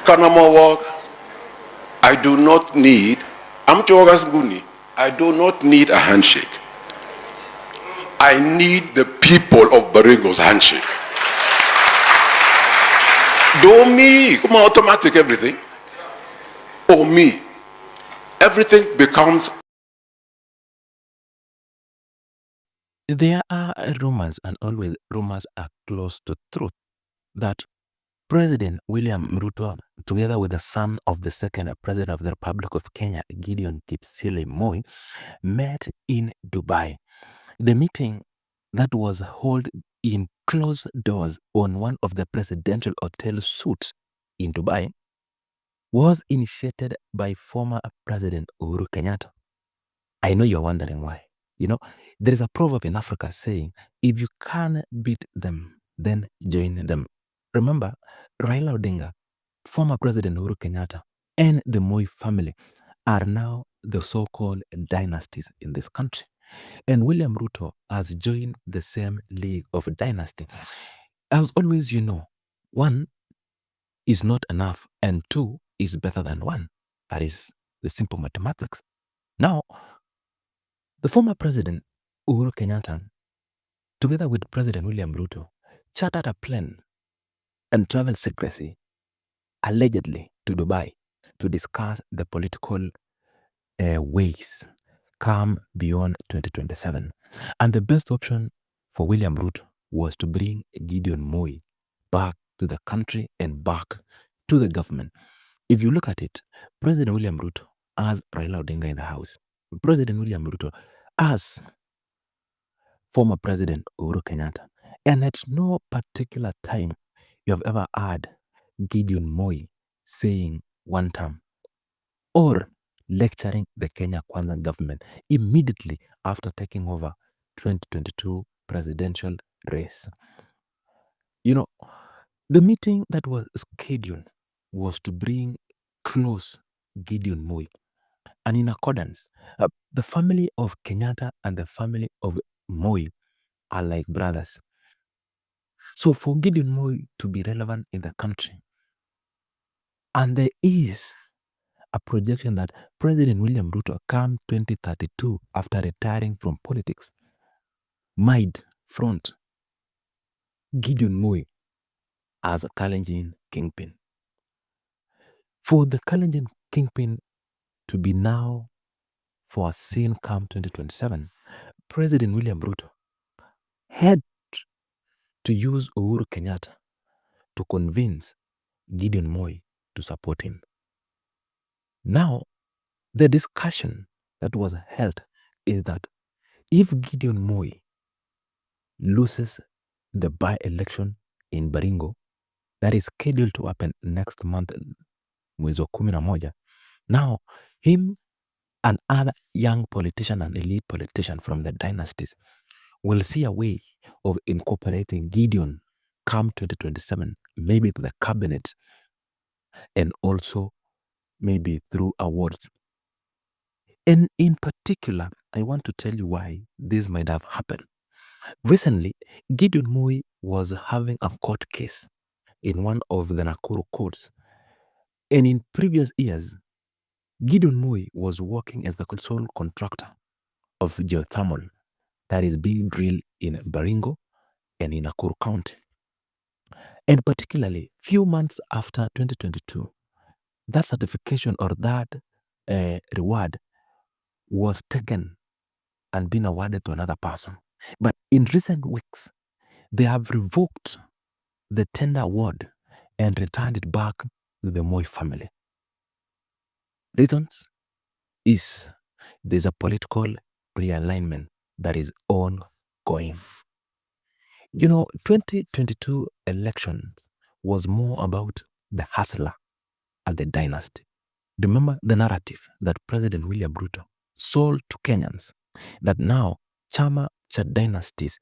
Kanamawag, I do not need, I do not need a handshake. I need the people of Baringo's handshake. Do me, come on, automatic everything. Or me, everything becomes. There are rumors, and always rumors are close to truth, that President William Ruto, together with the son of the second President of the Republic of Kenya, Gideon Moi, met in Dubai. The meeting that was held in closed doors on one of the presidential hotel suites in Dubai was initiated by former President Uhuru Kenyatta. I know you're wondering why. You know, there is a proverb in Africa saying, if you can't beat them, then join them. Remember, Raila Odinga, former President Uhuru Kenyatta, and the Moi family are now the so-called dynasties in this country. And William Ruto has joined the same league of dynasty. As always, you know, one is not enough and two is better than one. That is the simple mathematics. Now, the former President Uhuru Kenyatta, together with President William Ruto, chartered a plane and travel secrecy, allegedly, to Dubai to discuss the political ways come beyond 2027. And the best option for William Ruto was to bring Gideon Moi back to the country and back to the government. If you look at it, President William Ruto has Raila Odinga in the house. President William Ruto has former President Uhuru Kenyatta. And at no particular time you have ever heard Gideon Moi saying one term or lecturing the Kenya Kwanza government immediately after taking over 2022 presidential race. You know, the meeting that was scheduled was to bring close Gideon Moi. And in accordance, the family of Kenyatta and the family of Moi are like brothers. So for Gideon Moi to be relevant in the country, and there is a projection that President William Ruto come 2032 after retiring from politics might front Gideon Moi as a Kalenjin kingpin. For the Kalenjin kingpin to be now foreseen come 2027, President William Ruto had to use Uhuru Kenyatta to convince Gideon Moi to support him. Now, the discussion that was held is that if Gideon Moi loses the by-election in Baringo that is scheduled to happen next month, mwezi wa 11, now him and other young politician and elite politician from the dynasties will see a way of incorporating Gideon come 2027, maybe to the cabinet and also maybe through awards. And in particular, I want to tell you why this might have happened. Recently, Gideon Moi was having a court case in one of the Nakuru courts. And in previous years, Gideon Moi was working as the sole contractor of geothermal that is being drilled in Baringo and in Nakuru County. And particularly, few months after 2022, that certification or that reward was taken and been awarded to another person. But in recent weeks, they have revoked the tender award and returned it back to the Moi family. Reasons is there's a political realignment that is ongoing. You know, 2022 election was more about the hustler and the dynasty. Remember the narrative that President William Ruto sold to Kenyans that now chama cha dynasties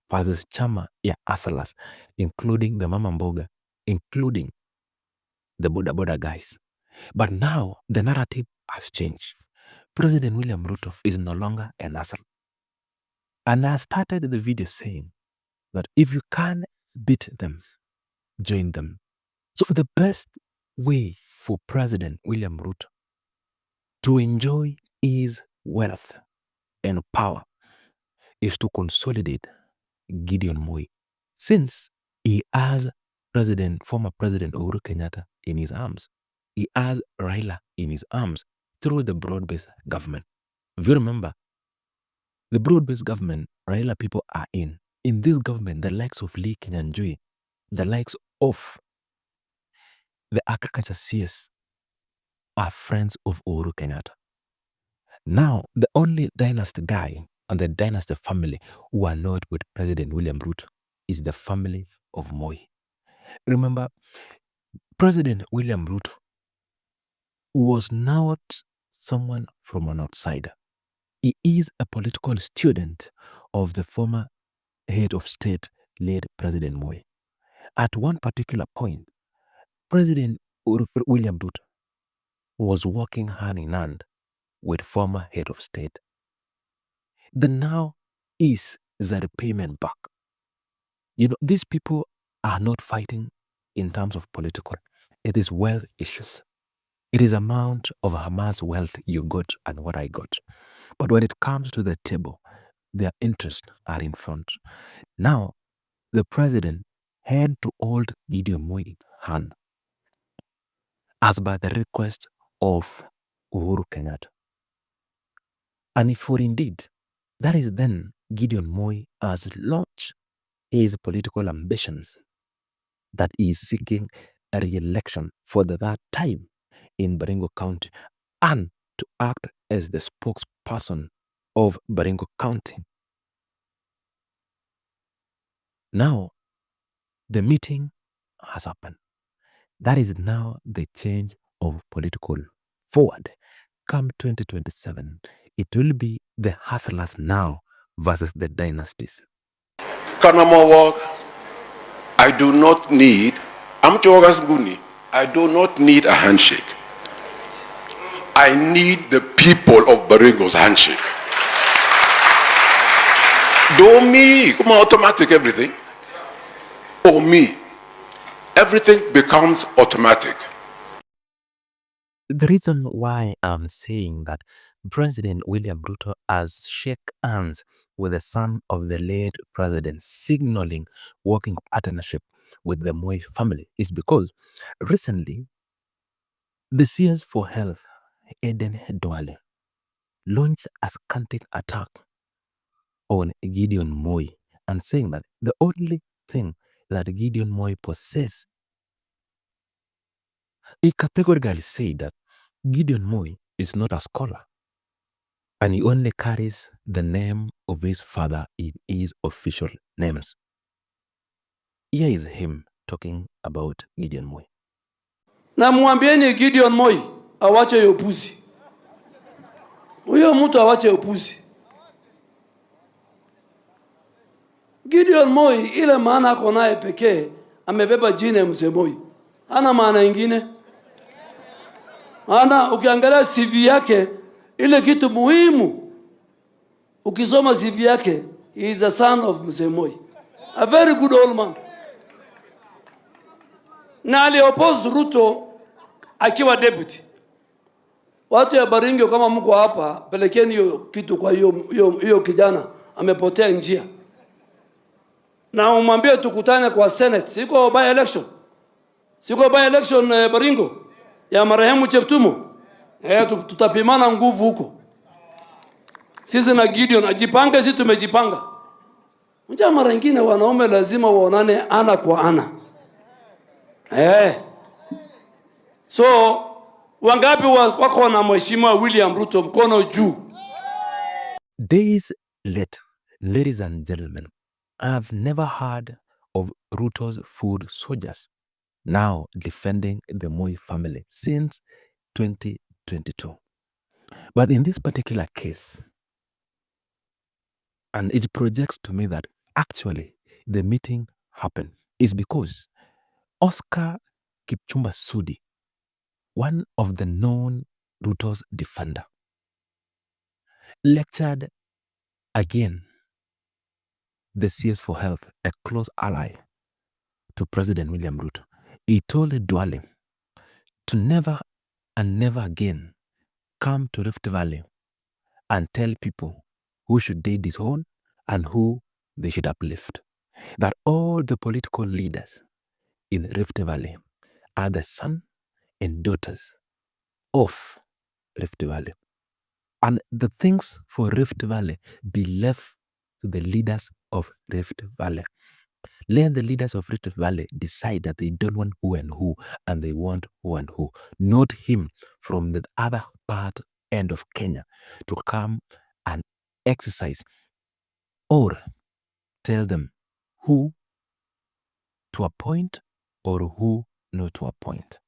versus chama ya hustlers, including the Mama Mboga, including the Boda Boda guys. But now the narrative has changed. President William Ruto is no longer an hustler. And I started the video saying that if you can't beat them, join them. So the best way for President William Ruto to enjoy his wealth and power is to consolidate Gideon Moi, since he has former President Uhuru Kenyatta in his arms. He has Raila in his arms through the broad-based government. If you remember, the broad-based government Raila people are in this government, the likes of Lee Kinyanjui, the likes of the agriculture CS are friends of Uhuru Kenyatta. Now, the only dynasty guy and the dynasty family who are not with President William Ruto is the family of Moi. Remember, President William Ruto was not someone from an outsider. He is a political student of the former head of state, late President Moi. At one particular point, President William Ruto was working hand in hand with former head of state. The now is the repayment back. You know, these people are not fighting in terms of political. It is wealth issues. It is amount of how much wealth you got and what I got. But when it comes to the table, their interests are in front. Now, the president had to hold Gideon Moi's hand as by the request of Uhuru Kenyatta. And if for indeed, that is then Gideon Moi has launched his political ambitions that he is seeking a re-election for the third time in Baringo County and to act as the spokesperson of Baringo County. Now, the meeting has happened. That is now the change of political forward. Come 2027, it will be the hustlers now versus the dynasties. Kanamawag, I do not need, I do not need a handshake. I need the people of Baringo's handshake. Do me, come on, automatic everything. Or me, everything becomes automatic. The reason why I'm saying that President William Ruto has shake hands with the son of the late president, signaling working partnership with the Moi family, is because recently the CS for Health, Eden Duale, launched a scantic attack on Gideon Moi and saying that the only thing that Gideon Moi possesses, he categorically said that Gideon Moi is not a scholar and he only carries the name of his father in his official names. Here is him talking about Gideon Moi. Na mwambieni Gideon Moi awache hiyo upuzi. Huyo mtu awache upuzi. Gideon Moi ile maana ako naye pekee amebeba jina ya mzee Moi. Hana maana nyingine. Ukiangalia CV yake ile kitu muhimu. Ukisoma CV yake, he is the son of mzee Moi. A very good old man. Na aliopose Ruto akiwa deputy. Watu ya Baringo kama mko hapa, pelekeni hiyo kitu kwa hiyo kijana amepotea njia. Na umwambie tukutane kwa Senate. Siko by election. Siko by election Baringo ya marehemu Cheptumo. Tutapimana nguvu huko. Sisi na Gideon ajipange, sisi tumejipanga. Unja mara nyingine wanaume lazima waonane ana kwa ana. So wangapi wako na mheshimiwa William Ruto mkono juu? Days later, ladies and gentlemen, I have never heard of Ruto's food soldiers now defending the Moi family since 2022. But in this particular case, and it projects to me that actually the meeting happened, is because Oscar Kipchumba Sudi, one of the known Ruto's defender, lectured again the CS for Health, a close ally to President William Ruto. He told Duale to never and never again come to Rift Valley and tell people who should they disown and who they should uplift. That all the political leaders in Rift Valley are the sons and daughters of Rift Valley. And the things for Rift Valley be left to the leaders of Rift Valley. Let the leaders of Rift Valley decide that they don't want who and they want who and who. Not him from the other part end of Kenya to come and exercise or tell them who to appoint or who not to appoint.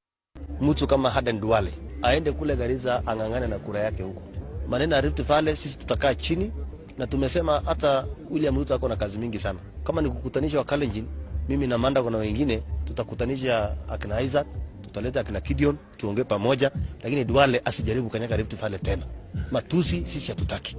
Mtu kama Haden Duale aende kule Garissa angangane na kura yake huko. Maneno ya Rift Valley sisi tutakaa chini na tumesema hata William Ruto ako na kazi mingi sana. Kama ni kukutanisha wa Kalenjin, mimi na Manda na wengine tutakutanisha akina Isaac, tutaleta akina Gideon tuongee pamoja, lakini Duale asijaribu kanyaga Rift Valley tena. Matusi sisi hatutaki.